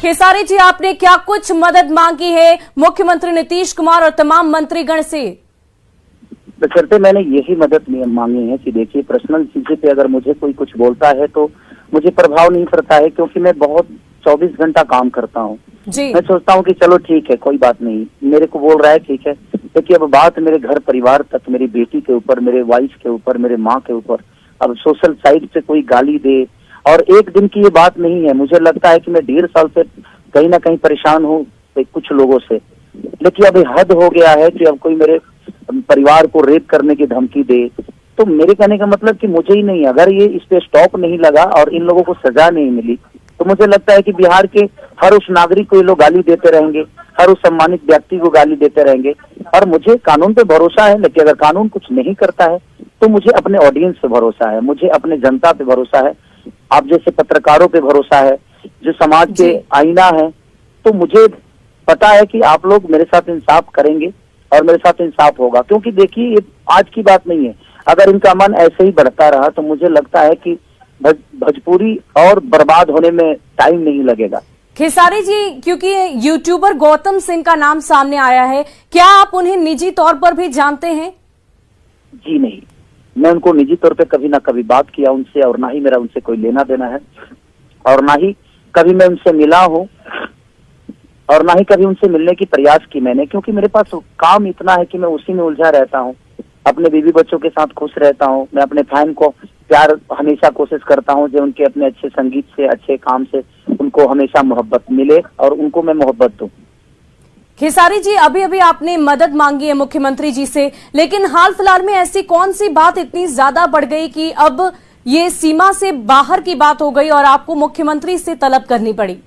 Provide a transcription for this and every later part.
खेसारी जी, आपने क्या कुछ मदद मांगी है मुख्यमंत्री नीतीश कुमार और तमाम मंत्रीगण से? बशर्ते मैंने यही मदद मांगी है कि देखिए, पर्सनल चीजें पे अगर मुझे कोई कुछ बोलता है तो मुझे प्रभाव नहीं पड़ता है, क्योंकि मैं बहुत 24 घंटा काम करता हूँ। मैं सोचता हूँ कि चलो ठीक है, कोई बात नहीं, मेरे को बोल रहा है ठीक है। देखिए, अब बात मेरे घर परिवार तक, मेरी बेटी के ऊपर, मेरे वाइफ के ऊपर, मेरे माँ के ऊपर, अब सोशल साइड से कोई गाली दे, और एक दिन की ये बात नहीं है। मुझे लगता है कि मैं 1.5 साल से कहीं ना कहीं परेशान हूँ कुछ लोगों से, लेकिन अब हद हो गया है कि अब कोई मेरे परिवार को रेप करने की धमकी दे, तो मेरे कहने का मतलब कि मुझे ही नहीं, अगर ये इस पे स्टॉप नहीं लगा और इन लोगों को सजा नहीं मिली, तो मुझे लगता है कि बिहार के हर उस नागरिक को ये लोग गाली देते रहेंगे, हर उस सम्मानित व्यक्ति को गाली देते रहेंगे। और मुझे कानून पे भरोसा है, लेकिन अगर कानून कुछ नहीं करता है तो मुझे अपने ऑडियंस पे भरोसा है, मुझे अपने जनता पे भरोसा है, आप जैसे पत्रकारों पे भरोसा है, जो समाज के आईना है। तो मुझे पता है कि आप लोग मेरे साथ इंसाफ करेंगे और मेरे साथ इंसाफ होगा, क्योंकि देखिए, ये आज की बात नहीं है। अगर इनका मन ऐसे ही बढ़ता रहा तो मुझे लगता है कि भोजपुरी और बर्बाद होने में टाइम नहीं लगेगा। खेसारी जी, क्योंकि यूट्यूबर गौतम सिंह का नाम सामने आया है, क्या आप उन्हें निजी तौर पर भी जानते हैं? जी नहीं, मैं उनको निजी तौर पे कभी ना कभी बात किया उनसे, और ना ही मेरा उनसे कोई लेना देना है, और ना ही कभी मैं उनसे मिला हूँ, और ना ही कभी उनसे मिलने की प्रयास की मैंने, क्योंकि मेरे पास काम इतना है कि मैं उसी में उलझा रहता हूँ। अपने बीवी बच्चों के साथ खुश रहता हूँ। मैं अपने फैन को प्यार हमेशा कोशिश करता हूँ जो उनके अपने अच्छे संगीत से, अच्छे काम से उनको हमेशा मोहब्बत मिले और उनको मैं मोहब्बत दूं। खेसारी जी, अभी अभी आपने मदद मांगी है मुख्यमंत्री जी से, लेकिन हाल फिलहाल में ऐसी कौन सी बात इतनी ज्यादा बढ़ गई कि अब ये सीमा से बाहर की बात हो गई और आपको मुख्यमंत्री से तलब करनी पड़ी?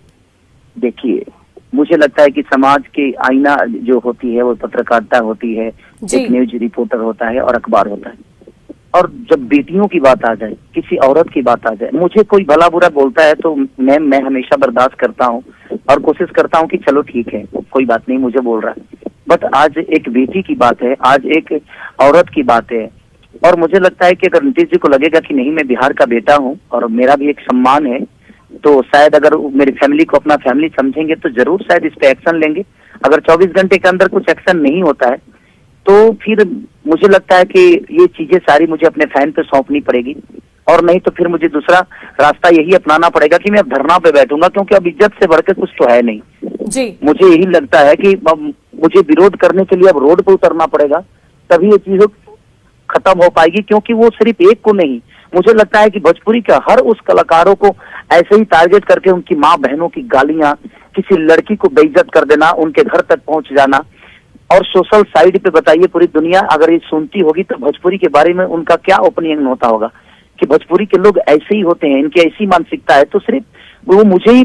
देखिए, मुझे लगता है कि समाज के आईना जो होती है वो पत्रकारिता होती है, एक न्यूज रिपोर्टर होता है और अखबार होता है। और जब बेटियों की बात आ जाए, किसी औरत की बात आ जाए, मुझे कोई भला बुरा बोलता है तो मैं हमेशा बर्दाश्त करता हूँ और कोशिश करता हूँ कि चलो ठीक है, कोई बात नहीं, मुझे बोल रहा है। बट आज एक बेटी की बात है, आज एक औरत की बात है, और मुझे लगता है कि अगर नीतीश जी को लगेगा कि नहीं, मैं बिहार का बेटा हूँ और मेरा भी एक सम्मान है, तो शायद अगर मेरी फैमिली को अपना फैमिली समझेंगे तो जरूर शायद इस पे एक्शन लेंगे। अगर 24 घंटे के अंदर कुछ एक्शन नहीं होता है तो फिर मुझे लगता है कि ये चीजें सारी मुझे अपने फैन पे सौंपनी पड़ेगी, और नहीं तो फिर मुझे दूसरा रास्ता यही अपनाना पड़ेगा कि मैं अब धरना पे बैठूंगा, क्योंकि अब इज्जत से बढ़ के कुछ तो है नहीं। जी, मुझे यही लगता है कि मुझे विरोध करने के लिए अब रोड पे उतरना पड़ेगा, तभी ये चीज खत्म हो पाएगी। क्योंकि वो सिर्फ एक को नहीं, मुझे लगता है कि भोजपुरी का हर उस कलाकारों को ऐसे ही टारगेट करके उनकी माँ बहनों की गालियां, किसी लड़की को बेइज्जत कर देना, उनके घर तक पहुंच जाना, और सोशल साइड पे बताइए पूरी दुनिया अगर ये सुनती होगी तो भोजपुरी के बारे में उनका क्या ओपिनियन होता होगा कि भोजपुरी के लोग ऐसे ही होते हैं, इनकी ऐसी मानसिकता है, तो सिर्फ वो मुझे ही